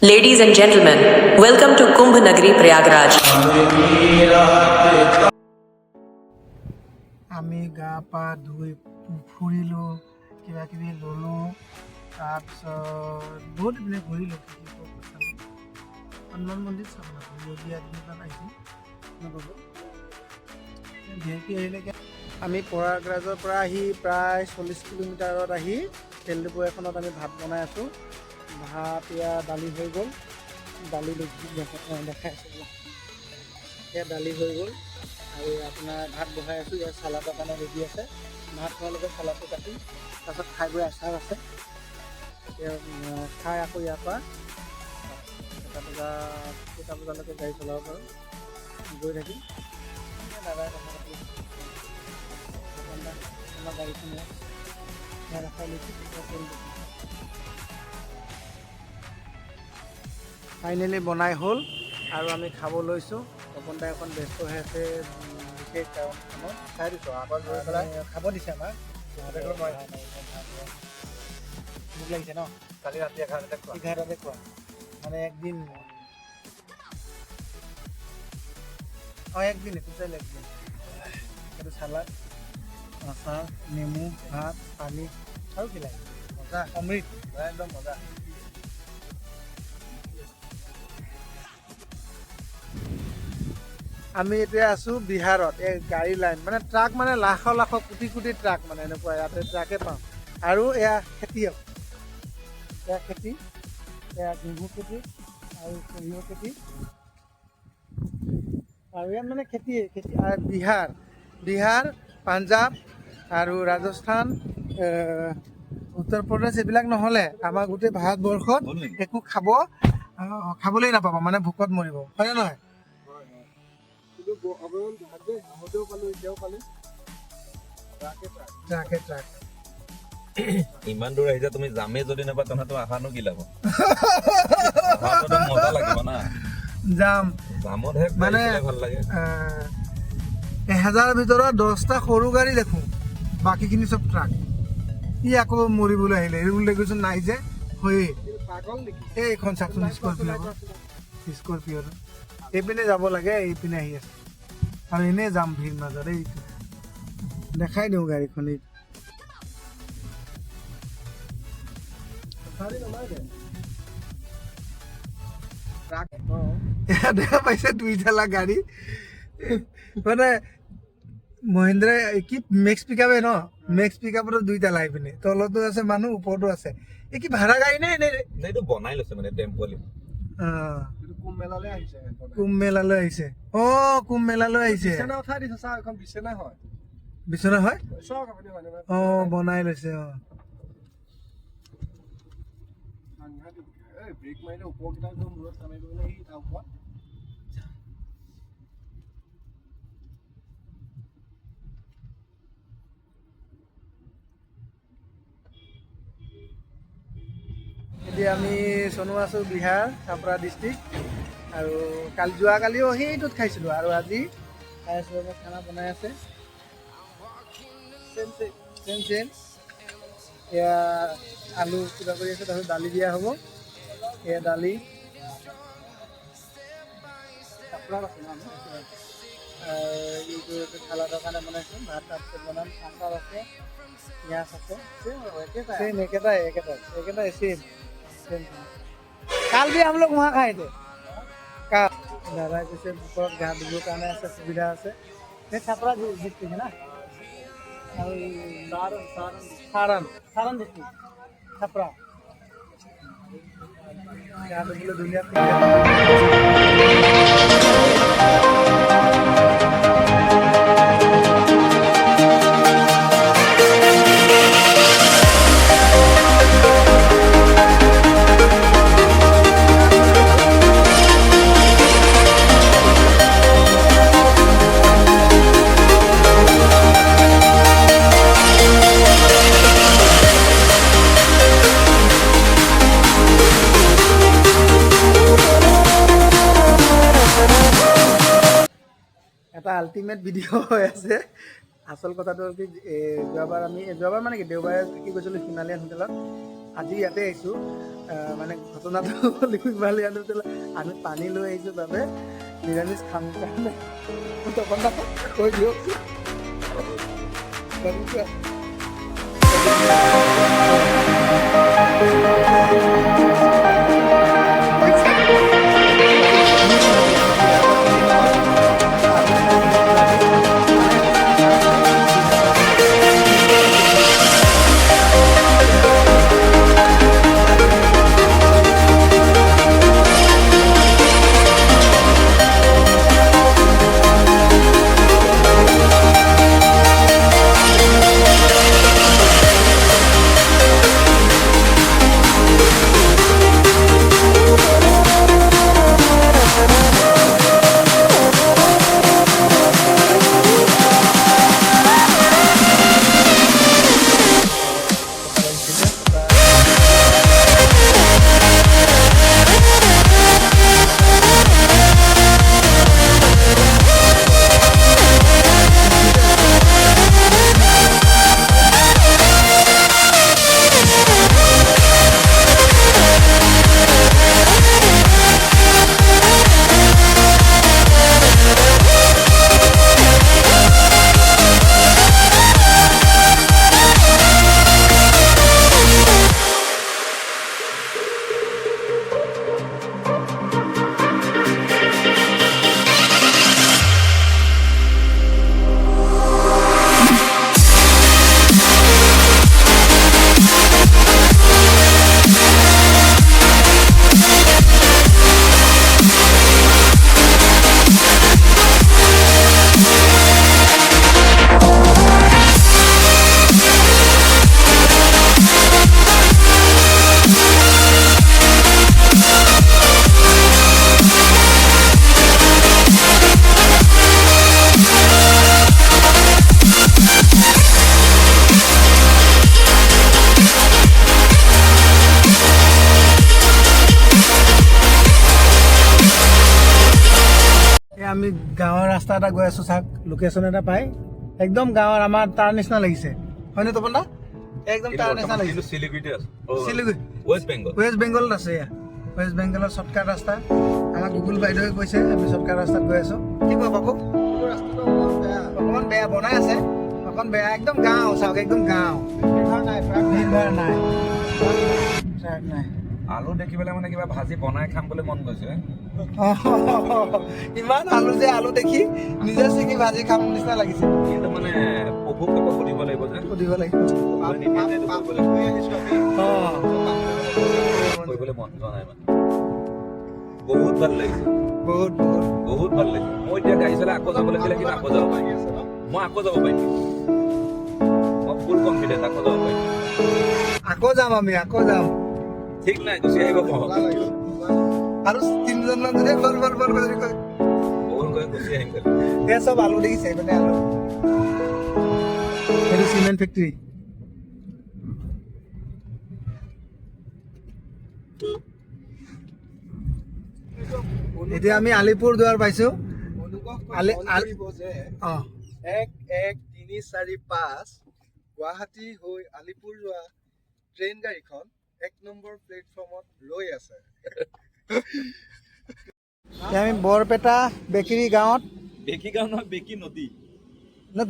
Ladies and gentlemen, welcome to Kumbh Nagri Prayagraj. আমি গা পা ধুই ফুৰিলোঁ কিবা কিবি ল'লোঁ তাৰপিছত বহুত এইপিনে ঘূৰিলোঁ হনুমান মন্দিৰ চাবলৈ যোগী আদিত্যনাথ আহিছোঁ ভিআইপি আহিলেগৈ আমি প্ৰয়াগৰাজৰ পৰা আহি প্ৰায় 40 কিলোমিটাৰত আহি তেল ডিপু এখনত আমি ভাত বনাই আছোঁ ভাত ইয়াত দালি হৈ গ'ল দালি দেখাই আছোঁ এয়া দালি হৈ গ'ল আৰু আপোনাৰ ভাত বহাই আছোঁ ইয়াত চালাডৰ কাৰণে ৰেডি আছে ভাত খোৱাৰ লগত চালাডটো কাটি তাৰপাছত খাই বৈ আচাৰ আছে এতিয়া খাই আকৌ ইয়াৰ পৰা কেইটা বজালৈকে গাড়ী চলাব পাৰোঁ গৈ থাকিম দাদাই কথা পাতি আমাৰ গাড়ীখন ইয়াত ৰাখাই লৈছোঁ ফাইনেলি বনাই হ'ল আৰু আমি খাব লৈছোঁ তপন দাই এখন ব্যস্ত হৈ আছে বিশেষ কাৰণত চাই দিছোঁ আগত গৈ পেলাই খাব দিছে আমাক ভোক লাগিছে ন কালি ৰাতি 11টাতে খোৱা মানে একদিন একদিন টোটেল একদিন এইটো চালাড আচাৰ নেমু ভাত পানী আৰু কি লাগে মজা অমৃত একদম মজা আমি এতিয়া আছোঁ বিহাৰত এই গাড়ী লাইন মানে ট্ৰাক মানে লাখ কোটি কোটি ট্ৰাক মানে এনেকুৱা ইয়াতে ট্ৰাকে পাওঁ আৰু এয়া খেতিয়ক এয়া খেতি এয়া ঘেঁহু খেতি আৰু সৰিয়হ খেতি আৰু ইয়াত মানে খেতি আৰু বিহাৰ পাঞ্জাৱ আৰু ৰাজস্থান উত্তৰ প্ৰদেশ এইবিলাক নহ'লে আমাৰ গোটেই ভাৰতবৰ্ষত একো খাবলৈ নাপাব মানে ভোকত মৰিব হয়নে নহয় ইমান দূৰ আহিছা তুমি যামে যদি নাপা তহঁতো আহানো কি লাভ মজা লাগিব না যাম যামতহে মানে ভাল লাগে 1000 ভিতৰত 10টা সৰু গাড়ী দেখোঁ বাকীখিনি চব ট্ৰাক ই আকৌ মৰিবলৈ আহিলে ৰুল ৰেগুলেশ্যন নাই যে হয়ে এইখন চাওকচোন স্কৰপিঅ এইপিনে যাব লাগে এইপিনে আহি আছে আৰু এনেই যাম ভিৰ মাজত এইটো দেখাই দিওঁ গাড়ীখন দেখা পাইছে 2 গাড়ী মানে মহিন্দ্ৰা কি মেক্স পিকআপে ন মেক্স পিকআপতো 2 আহিপিনে তলতো আছে মানুহ ওপৰতো আছে এই কি ভাড়া গাড়ী নে এইটো বনাই লৈছে মানে টেম্পলি কুম্ভ মেলালৈ আহিছে কুম্ভ মেলালৈ আহিছে বিচনা হয় বনাই লৈছে এতিয়া আমি চনো আছোঁ বিহাৰ চাপৰা ডিষ্ট্ৰিক্ট আৰু যোৱাকালিও সেইটোত খাইছিলোঁ আৰু আজি খাই আছোঁ খানা বনাই আছে চেম এয়া আলু কিবা কৰি আছে তাৰপিছত দালি দিয়া হ'ব এয়া দালি এইটো চালাডৰ কাৰণে বনাইছোঁ ভাত তাৰপিছত বনাম আচাৰ আছে পিঁয়াজ আছে একেটাই सेम কাল भी हम लोग वहाँ खाए थे কাল দাদা কৈছে ওপৰত গা ধুবৰ কাৰণে আছে সুবিধা আছে এই ছাপৰা ডিষ্ট্ৰিক্ট না আৰু সাৰণ ডিষ্ট্ৰিক্ট ছাপৰা গা ধুবলৈ ধুনীয়া এটা আল্টিমেট ভিডিঅ' হৈ আছে আচল কথাটো হ'ল কি যোৱাবাৰ মানে কি দেওবাৰে কি গৈছিলোঁ হিমালয়ান হোটেলত। আজি ইয়াতে আহিছোঁ মানে ঘটনাটো হ'ল হিমালয়ান হোটেলত আমি পানী লৈ আহিছোঁ বাবে নিৰামিষ খাম কাৰণে তপন কৈ দিয়ক। আমি গাঁৱৰ ৰাস্তা এটা গৈ আছোঁ চাওক, লোকেশ্যন এটা পাই একদম গাঁৱৰ আমাৰ তাৰ নিচিনা লাগিছে হয়নে তপন দা? একদম তাৰ নিচিনা লাগিছে। শিলিগুৰিতে আছে শিলিগুৰি ৱেষ্ট বেংগল। ৱেষ্ট বেংগলত আছে এয়া ৱেষ্ট বেংগলৰ শ্বৰ্টকাট ৰাস্তা। আমাক গুগল বাইদেৱে কৈছে আমি শ্বৰ্টকাট ৰাস্তাত গৈ আছোঁ। কি কোৱা বাবু? অকণমান বেয়া বনাই আছে, অকণ বেয়া একদম গাঁও চাওক, একদম গাঁও, ভিৰ ভাৰ নাই, ট্ৰাক নাই। আলু দেখি পেলাই মানে কিবা ভাজি বনাই খাম বুলি মন গৈছে। ইমান আলু যে আলু দেখি নিজে ছিঙি ভাজি খাম নিচিনা লাগিছে। কিন্তু মানে প্ৰভুক এবাৰ সুধিব লাগিব যে সুধিব লাগিব। কৰিবলৈ মন যোৱা নাই মানে। বহুত ভাল লাগিছে, বহুত বহুত বহুত ভাল লাগিছে। মই এতিয়া গাড়ী চলাই আকৌ যাব লাগিলে কিন্তু আকৌ যাব পাৰিম, মই আকৌ যাব পাৰিম, মই ফুল কনফিডেণ্ট আকৌ যাব পাৰিম। আকৌ যাম আমি, আকৌ যাম। ঠিক নাই, গুচি আহিব পাৰোঁ আৰু তিনিজনমান যদি বল বল বল কৰি কয় বহুত গৈ গুচি আহিম। এয়া চব আলু দেখিছে মানে আলু। এইটো চিমেণ্ট ফেক্টৰী। এতিয়া আমি আলিপুৰ দুৱাৰ পাইছোঁ। অঁ 11345 গুৱাহাটী হৈ আলিপুৰ যোৱা ট্ৰেইন গাড়ীখন 1 নম্বৰ প্লেটফৰ্মত ৰৈ আছে। এতিয়া আমি বৰপেটা বেকেৰী গাঁৱত, বেকি গাঁও নহয়, বেকি নদী,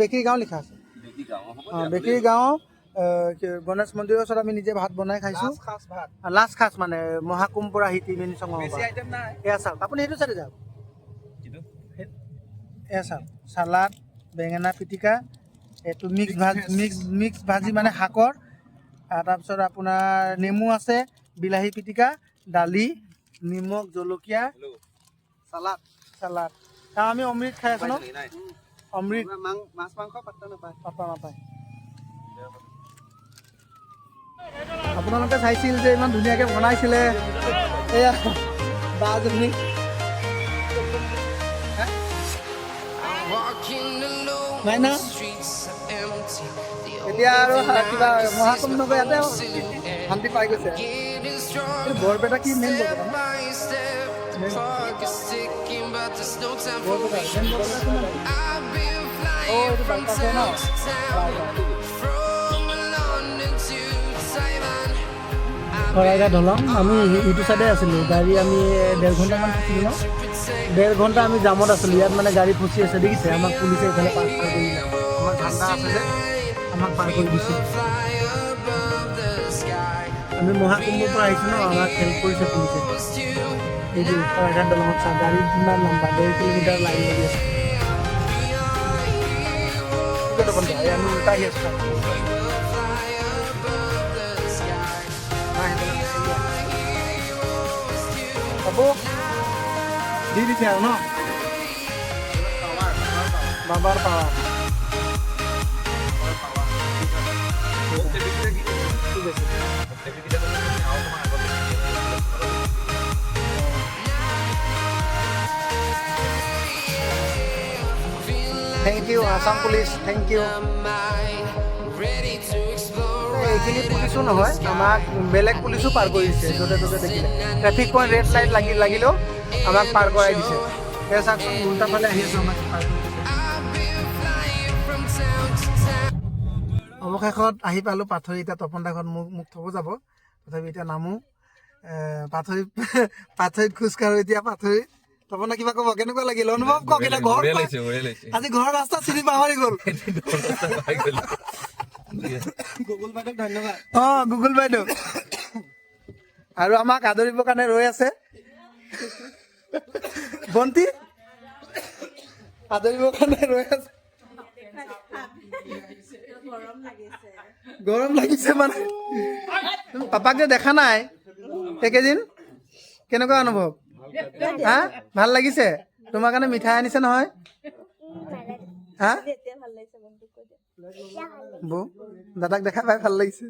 বেকেৰী গাঁও লিখা আছে। বেকি গাঁও অঁ বেকেৰী গাঁও গণেশ মন্দিৰৰ ওচৰত আমি নিজে ভাত বনাই খাইছোঁ। খাচ ভাত লাষ্ট খাজ মানে মহাকুম পৰা হিটি মেনি চঙৰ বেছি আইটেম নাই। এয়া চাওক, আপুনি সেইটো চাইডে যাওক। কিন্তু এয়া চাওক, চালাড, বেঙেনা পিটিকা, এইটো মিক্স ভাজি মানে শাকৰ, তাৰপিছত আপোনাৰ নেমু আছে, বিলাহী পিটিকা, দালি, নিমখ, জলকীয়া, চালাড চালাড। আৰু আমি অমৃত খাই আছোঁ ন, অমৃত মাছ মাংস পাত্তা নাপায়। পাপা নাপায়। আপোনালোকে চাইছিল যে ইমান ধুনীয়াকৈ বনাইছিলে এয়া বাজনী। নাই না এতিয়া আৰু কিবা মহাকুম নগৰ ইয়াতে শান্তি পাই গৈছে। বৰপেটা কি মেইন বৰপেটা ন? but there's no time বহুত for কথা যেন বলতে কিমান I've been ও flying এইটো from বাইপাছ হয় ন town to town, from London to Taiwan. Saraighat দলং আমি ইটো চাইডে আছিলোঁ গাড়ী আমি 1.5 ঘণ্টামান আছিলোঁ ন 1.5 ঘণ্টা আমি জামত আছিলোঁ ইয়াত মানে গাড়ী ফচি আছে দেখিছে আমাক পুলিচে এইফালে পাৰ কৰিলে আমাৰ ঠাণ্ডা আছে যে আমাক পাৰ কৰি দিছে Fly above the sky. আমি মহাকুম্ভৰ পৰা আহিছোঁ ন আমাক হেল্প কৰিছে পুলিচে Close to এইটো শৰাইঘাট দলঙত চা গাড়ী কিমান লম্বা 1.5 কিলোমিটাৰ লাইন লাগি আছে আমি উল্টা আহি আছোঁ হ'ব দি দিছে আৰু ন বাবাৰ পাৱাৰ ঠিক আছে thank you Assam police thank you ready to explore. এইখিনি পুলিচো নহয় আমাক বেলেগ পুলিচো পাৰ কৰি দিছে য'তে ত'তে দেখিলে ট্ৰেফিক পইণ্ট ৰেড লাইট লাগিলেও আমাক পাৰ কৰাই দিছে সেই চাওকচোন উল্টা ফালে আহি আছোঁ আমাক পাৰ কৰি দিছে অৱশেষত আহি পালোঁ পাথৰি এতিয়া তপন দাঘৰত মোক থ'ব যাব তথাপি এতিয়া নামো পাথৰিত খোজকাঢ়োঁ এতিয়া পাথৰিত তপন দা কিবা ক'ব কেনেকুৱা লাগিল অনুভৱ কওক এতিয়া ঘৰ আজি ঘৰৰ ৰাস্তা চিনি পাহৰি গ'ল গুগল বাইদেউক ধন্যবাদ অঁ গুগল বাইদেউ আৰু আমাক আদৰিবৰ কাৰণে ৰৈ আছে বন্তি আদৰিবৰ কাৰণে ৰৈ আছে গৰম লাগিছে মানে পাপাক যে দেখা নাই এইকেইদিন কেনেকুৱা অনুভৱ হা ভাল লাগিছে তোমাৰ কাৰণে মিঠাই আনিছে নহয় হা বৌ দাদাক দেখা পাই ভাল লাগিছে